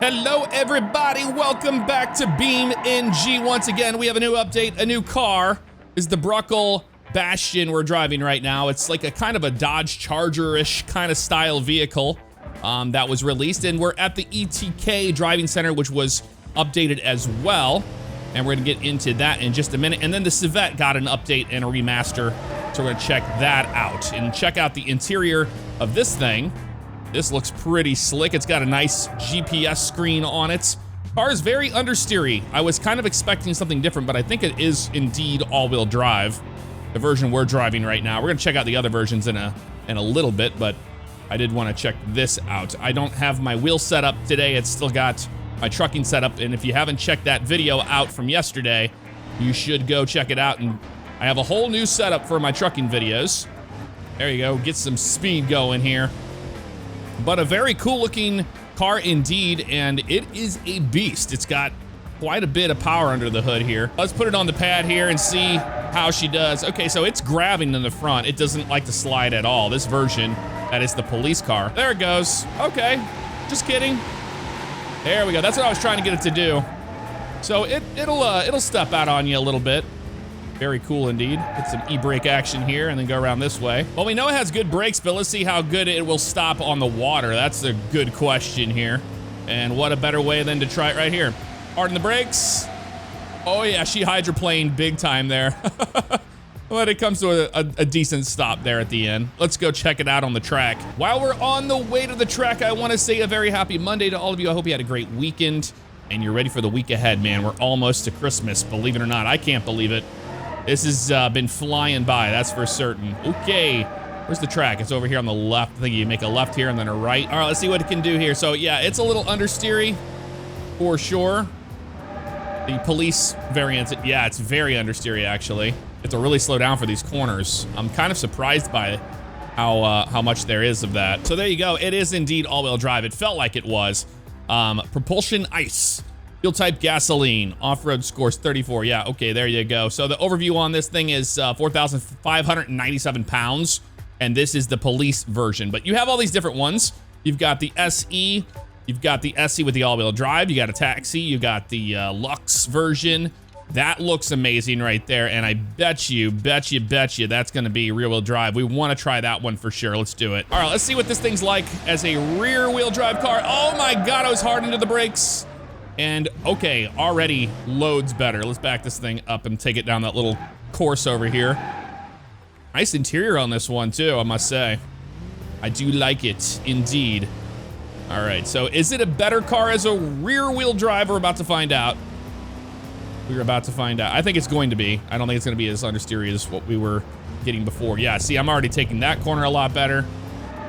Hello everybody, welcome back to beamng. Once again, we have a new update, a new car. This is the Bruckell Bastion we're driving right now. It's like a kind of a Dodge Charger-ish kind of style vehicle that was released, and we're at the ETK driving center, which was updated as well. And we're gonna get into that in just a minute. And then the Civetta got an update and a remaster, so we're gonna check that out and check out the interior of this thing. This looks pretty slick. It's got a nice GPS screen on it. Car is very understeery. I was kind of expecting something different, but I think it is indeed all-wheel drive, the version we're driving right now. We're gonna check out the other versions in a little bit, but I did want to check this out. I don't have my wheel set up today. It's still got my trucking setup, and if you haven't checked that video out from yesterday, you should go check it out. And I have a whole new setup for my trucking videos. There you go, get some speed going here. But a very cool looking car indeed, and it is a beast. It's got quite a bit of power under the hood here. Let's put it on the pad here and see how she does. Okay, so it's grabbing in the front. It doesn't like to slide at all. This version, that is the police car. There it goes. Okay, just kidding. There we go. That's what I was trying to get it to do. So it'll step out on you a little bit. Very cool indeed. Get some e-brake action here and then go around this way. Well, we know it has good brakes, but let's see how good it will stop on the water. That's a good question here. And what a better way than to try it right here. Harden the brakes. Oh yeah, she hydroplaned big time there. But it comes to a decent stop there at the end. Let's go check it out on the track. While we're on the way to the track, I want to say a very happy Monday to all of you. I hope you had a great weekend and you're ready for the week ahead, man. We're almost to Christmas, believe it or not. I can't believe it. This has been flying by, that's for certain. Okay, where's the track? It's over here on the left. I think you make a left here and then a right. All right, let's see what it can do here. So yeah, it's a little understeery for sure. The police variant, yeah, it's very understeery actually. It's to really slow down for these corners. I'm kind of surprised by how much there is of that. So there you go, it is indeed all-wheel drive. It felt like it was. Propulsion ICE. Fuel type gasoline, off-road scores 34. Yeah, okay, there you go. So the overview on this thing is 4,597 pounds, and this is the police version. But you have all these different ones. You've got the SE, you've got the SE with the all-wheel drive, you got a taxi, you got the Lux version. That looks amazing right there, and I bet you that's gonna be rear-wheel drive. We wanna try that one for sure. Let's do it. All right, let's see what this thing's like as a rear-wheel drive car. Oh my God, I was hard into the brakes. And okay, already loads better. Let's back this thing up and take it down that little course over here. Nice interior on this one too, I must say. I do like it, indeed. All right, so is it a better car as a rear wheel drive? We're about to find out. We're about to find out. I think it's going to be. I don't think it's gonna be as understeery as what we were getting before. Yeah, see, I'm already taking that corner a lot better.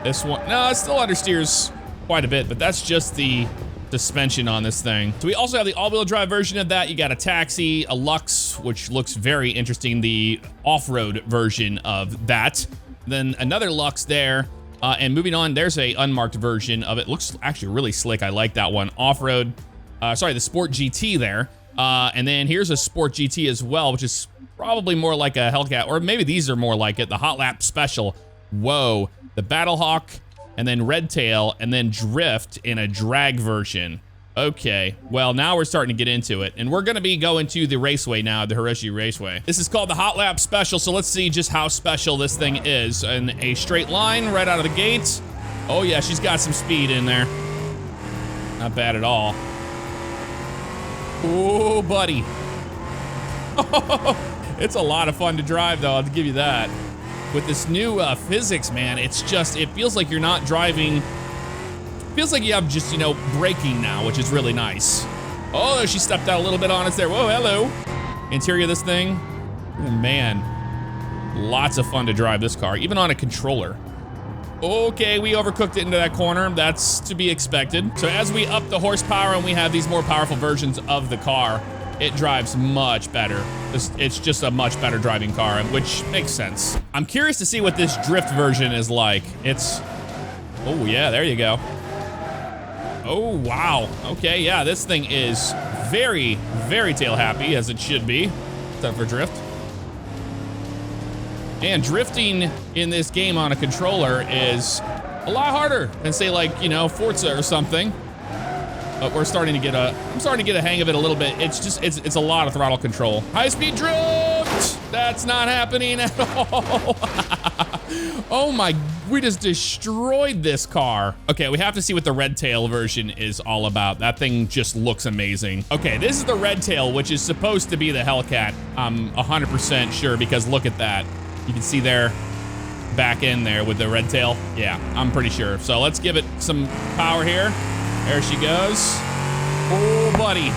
This one, no, it still understeers quite a bit, but that's just the suspension on this thing. So we also have the all-wheel drive version of that. You got a taxi, a Lux, which looks very interesting, the off-road version of that. Then another Lux there, and moving on, there's a unmarked version of it. Looks actually really slick. I like that one. Off-road, sorry, the Sport GT there. And then here's a Sport GT as well, which is probably more like a Hellcat, or maybe these are more like it, the Hot Lap Special. Whoa, the Battlehawk, and then Red Tail, and then Drift in a drag version. Okay, well, now we're starting to get into it. And we're gonna be going to the raceway now, the Hiroshi Raceway. This is called the Hot Lap Special, so let's see just how special this thing is. In a straight line right out of the gates. Oh yeah, she's got some speed in there. Not bad at all. Oh, buddy. It's a lot of fun to drive, though, I'll give you that. With this new physics, man, it's just, it feels like you're not driving. It feels like you have just, you know, braking now, which is really nice. Oh, she stepped out a little bit on us there. Whoa, hello. Interior of this thing. Oh, man. Lots of fun to drive this car, even on a controller. Okay, we overcooked it into that corner. That's to be expected. So as we up the horsepower and we have these more powerful versions of the car, it drives much better. It's just a much better driving car, which makes sense. I'm curious to see what this drift version is like. It's, oh yeah, there you go. Oh, wow. Okay, yeah, this thing is very, very tail happy, as it should be. Except for drift. And drifting in this game on a controller is a lot harder than, say, like, you know, Forza or something. But we're starting to get I'm starting to get a hang of it a little bit. It's a lot of throttle control. High-speed drift! That's not happening at all. Oh my, we just destroyed this car. Okay, we have to see what the red tail version is all about. That thing just looks amazing. Okay, this is the red tail, which is supposed to be the Hellcat. I'm 100% sure because look at that. You can see there, back in there with the red tail. Yeah, I'm pretty sure. So let's give it some power here. There she goes. Oh, buddy.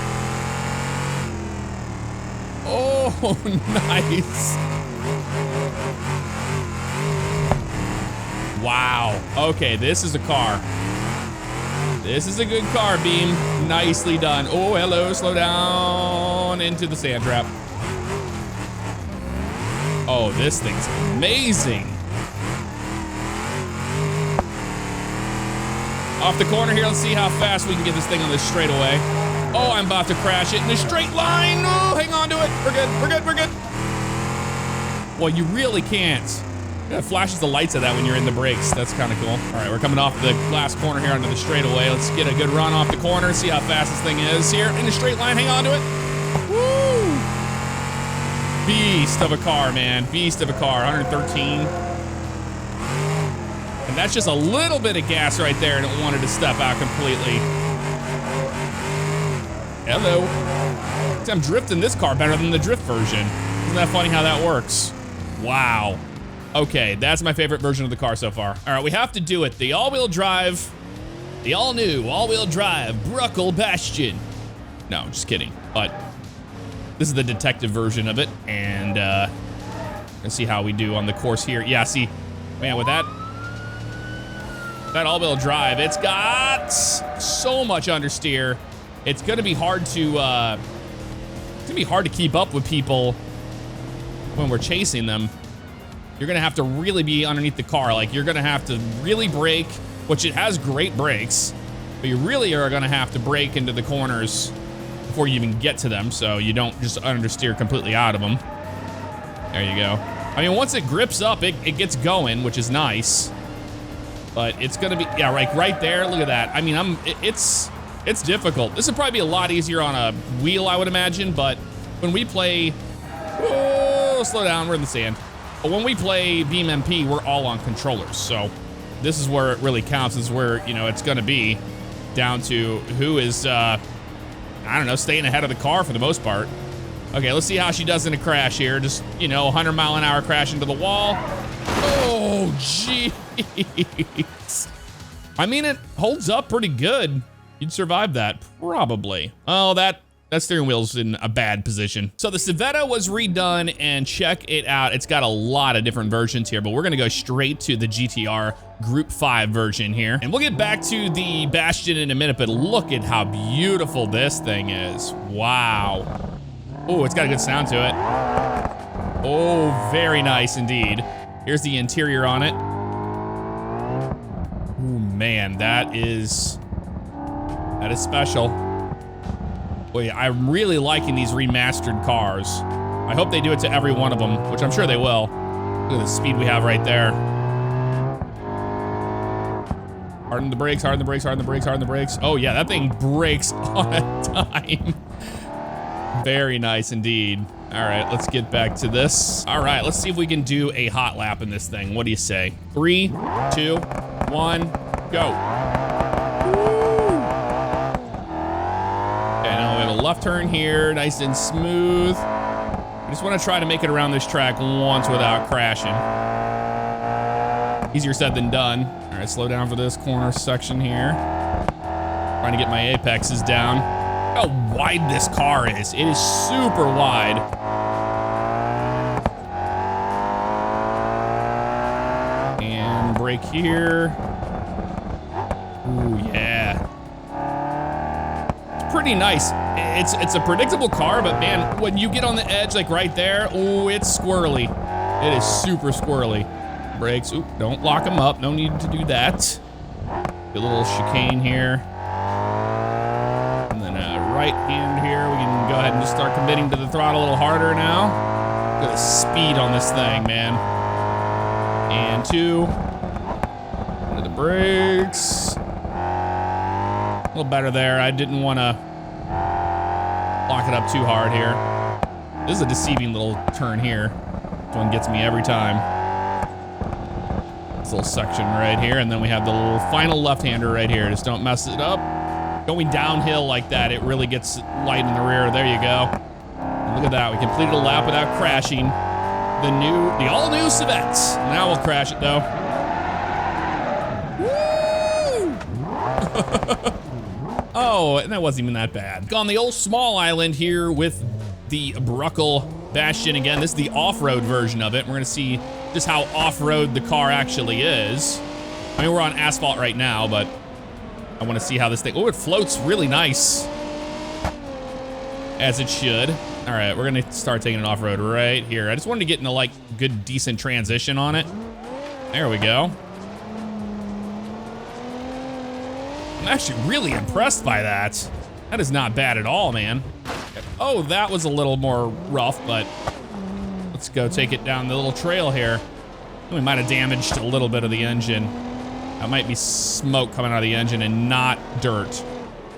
Oh, nice. Wow. Okay, this is a car. This is a good car, Beam. Nicely done. Oh, hello. Slow down into the sand trap. Oh, this thing's amazing. Off the corner here, let's see how fast we can get this thing on this straightaway. Oh, I'm about to crash it in a straight line. Oh, hang on to it. We're good, we're good, we're good. Well, you really can't. It flashes the lights of that when you're in the brakes. That's kind of cool. All right, we're coming off the last corner here onto the straightaway. Let's get a good run off the corner, see how fast this thing is here in the straight line. Hang on to it. Woo! Beast of a car, man. Beast of a car, 113. And that's just a little bit of gas right there, and it wanted to step out completely. Hello. I'm drifting this car better than the drift version. Isn't that funny how that works? Wow. Okay, that's my favorite version of the car so far. All right, we have to do it. The all-wheel drive, the all-new all-wheel drive Bruckell Bastion. No, just kidding. But this is the detective version of it, and let's see how we do on the course here. Yeah, see, man, with that all-wheel drive, it's got so much understeer. It's gonna be hard to keep up with people when we're chasing them. You're gonna have to really be underneath the car. Like, you're gonna have to really brake, which it has great brakes, but you really are gonna have to brake into the corners before you even get to them, so you don't just understeer completely out of them. There you go. I mean, once it grips up, it gets going, which is nice. But it's gonna be, yeah, right there, look at that. I mean, it's difficult. This would probably be a lot easier on a wheel, I would imagine, but when we play, oh, slow down, we're in the sand. But when we play BeamNG, we're all on controllers, so this is where it really counts. This is where, you know, it's gonna be down to who is, I don't know, staying ahead of the car for the most part. Okay, let's see how she does in a crash here. Just, you know, 100-mile-an-hour crash into the wall. Oh, jeez. I mean, it holds up pretty good. You'd survive that, probably. Oh, that steering wheel's in a bad position. So the Civetta was redone, and check it out. It's got a lot of different versions here, but we're gonna go straight to the GTR Group 5 version here. And we'll get back to the Bastion in a minute, but look at how beautiful this thing is. Wow. Oh, it's got a good sound to it. Oh, very nice indeed. Here's the interior on it. Oh man, that is special. Boy, I'm really liking these remastered cars. I hope they do it to every one of them, which I'm sure they will. Look at the speed we have right there. Harden the brakes, harden the brakes, harden the brakes, harden the brakes. Oh yeah, that thing brakes on a dime. Very nice indeed. All right, let's get back to this. All right, let's see if we can do a hot lap in this thing. What do you say? 3, 2, 1, go. A left turn here, nice and smooth. I just want to try to make it around this track once without crashing. Easier said than done. All right, slow down for this corner section here. Trying to get my apexes down. How wide this car is. It is super wide. And brake here. Ooh, yeah. It's pretty nice. It's a predictable car, but man, when you get on the edge, like right there, oh, it's squirrely. It is super squirrely. Brakes, oop, don't lock them up. No need to do that. A little chicane here. And then right hand here, we can go ahead and just start committing to the throttle a little harder now. Look at the speed on this thing, man. And 2. Into the brakes. little better there. I didn't want to lock it up too hard here. This is a deceiving little turn here. This one gets me every time. This little section right here, and then we have the little final left-hander right here. Just don't mess it up. Going downhill like that, it really gets light in the rear. There you go. And look at that. We completed a lap without crashing. The all-new Civetta. Now we'll crash it though. Woo! Oh, and that wasn't even that bad. On the old small island here with the Bruckell Bastion again. This is the off-road version of it. We're gonna see just how off-road the car actually is. I mean, we're on asphalt right now, but I wanna see how this thing, oh, it floats really nice. As it should. All right, we're gonna start taking it off-road right here. I just wanted to get in a like good, decent transition on it. There we go. I'm actually really impressed by that. That is not bad at all, man. Oh, that was a little more rough, but let's go take it down the little trail here. We might have damaged a little bit of the engine. That might be smoke coming out of the engine and not dirt.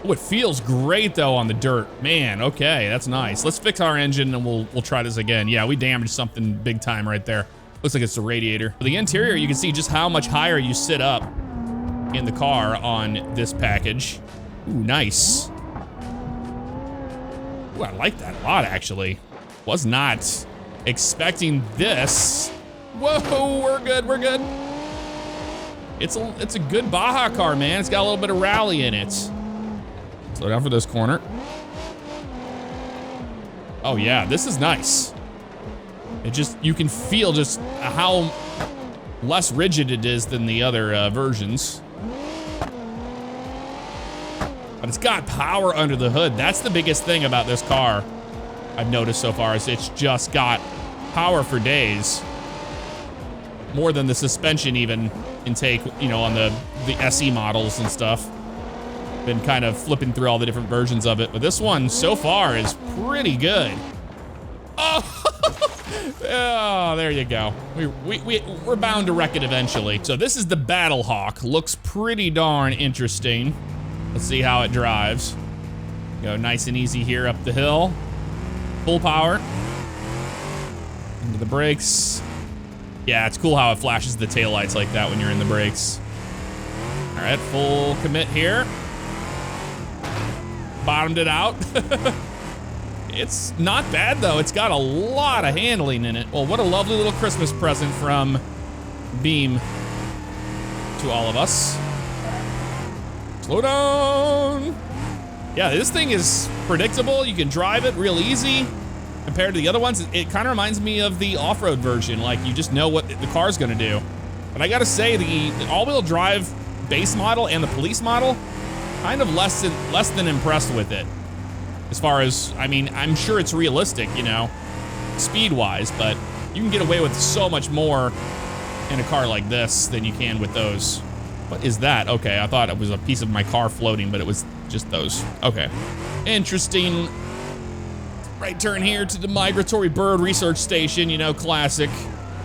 Oh, it feels great though on the dirt. Man, okay, that's nice. Let's fix our engine and we'll try this again. Yeah, we damaged something big time right there. Looks like it's the radiator. For the interior, you can see just how much higher you sit up in the car on this package. Ooh, nice. Ooh, I like that a lot, actually. Was not expecting this. Whoa, we're good, we're good. It's a good Baja car, man. It's got a little bit of rally in it. Slow down for this corner. Oh yeah, this is nice. It just, you can feel just how less rigid it is than the other versions. But it's got power under the hood. That's the biggest thing about this car I've noticed so far, is it's just got power for days. More than the suspension even intake, you know, on the SE models and stuff. Been kind of flipping through all the different versions of it, but this one so far is pretty good. Oh, oh, there you go. We're bound to wreck it eventually. So this is the Battle Hawk. Looks pretty darn interesting. Let's see how it drives. Go nice and easy here up the hill. Full power. Into the brakes. Yeah, it's cool how it flashes the taillights like that when you're in the brakes. All right, full commit here. Bottomed it out. It's not bad though. It's got a lot of handling in it. Well, what a lovely little Christmas present from Beam to all of us. Slow down. Yeah, this thing is predictable. You can drive it real easy compared to the other ones. It kind of reminds me of the off-road version. Like, you just know what the car's gonna do. But I gotta say, the all-wheel drive base model and the police model, kind of less than impressed with it. As far as, I mean, I'm sure it's realistic, you know, speed-wise, but you can get away with so much more in a car like this than you can with those. What is that? Okay, I thought it was a piece of my car floating, but it was just those. Okay. Interesting. Right turn here to the Migratory Bird Research Station, you know, classic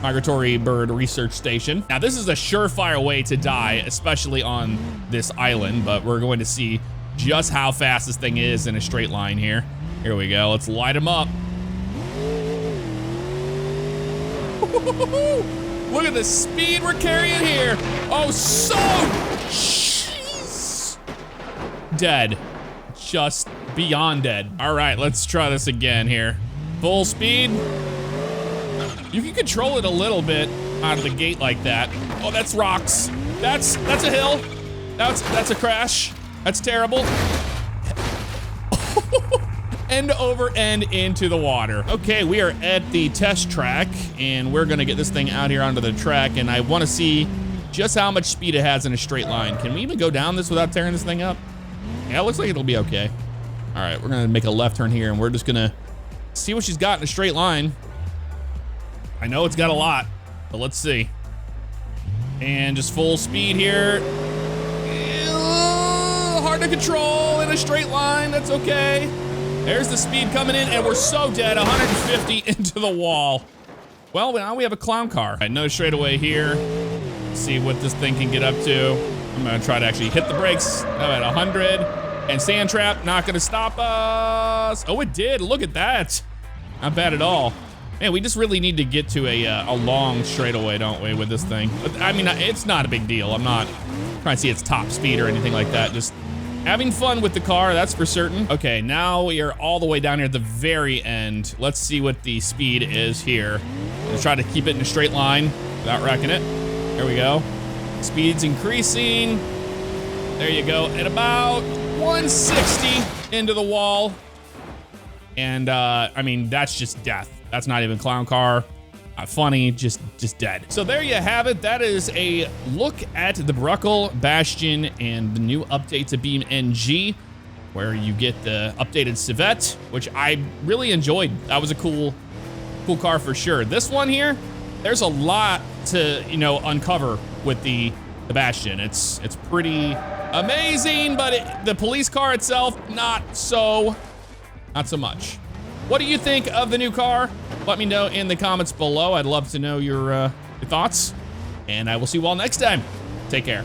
Migratory Bird Research Station. Now, this is a surefire way to die, especially on this island, but we're going to see just how fast this thing is in a straight line here. Here we go. Let's light them up. Look at the speed we're carrying here. Oh, so jeez. Dead. Just beyond dead. All right, let's try this again here. Full speed. You can control it a little bit out of the gate like that. Oh, that's rocks. That's a hill. That's a crash. That's terrible. End over end into the water. Okay, we are at the test track, and we're gonna get this thing out here onto the track, and I wanna see just how much speed it has in a straight line. Can we even go down this without tearing this thing up? Yeah, it looks like it'll be okay. All right, we're gonna make a left turn here, and we're just gonna see what she's got in a straight line. I know it's got a lot, but let's see. And just full speed here. Hard to control in a straight line, that's okay. There's the speed coming in, and we're so dead, 150 into the wall. Well, now we have a clown car. Another straightaway here. See what this thing can get up to. I'm gonna try to actually hit the brakes. I'm at 100. And sand trap, not gonna stop us. Oh, it did, look at that. Not bad at all. Man, we just really need to get to a long straightaway, don't we, with this thing? But, I mean, it's not a big deal. I'm not trying to see its top speed or anything like that. Just having fun with the car, that's for certain. Okay, now we are all the way down here at the very end. Let's see what the speed is here. Let's try to keep it in a straight line without wrecking it. There we go. Speed's increasing. There you go, at about 160 into the wall. And I mean, that's just death. That's not even clown car. Not funny, just dead. So there you have it. That is a look at the Bruckell Bastion and the new update to beamng, where you get the updated Civetta, which I really enjoyed. That was a cool car for sure. This one here, there's a lot to, you know, uncover with the Bastion. It's pretty amazing, but the police car itself, not so much. What do you think of the new car? Let me know in the comments below. I'd love to know your thoughts, and I will see you all next time. Take care.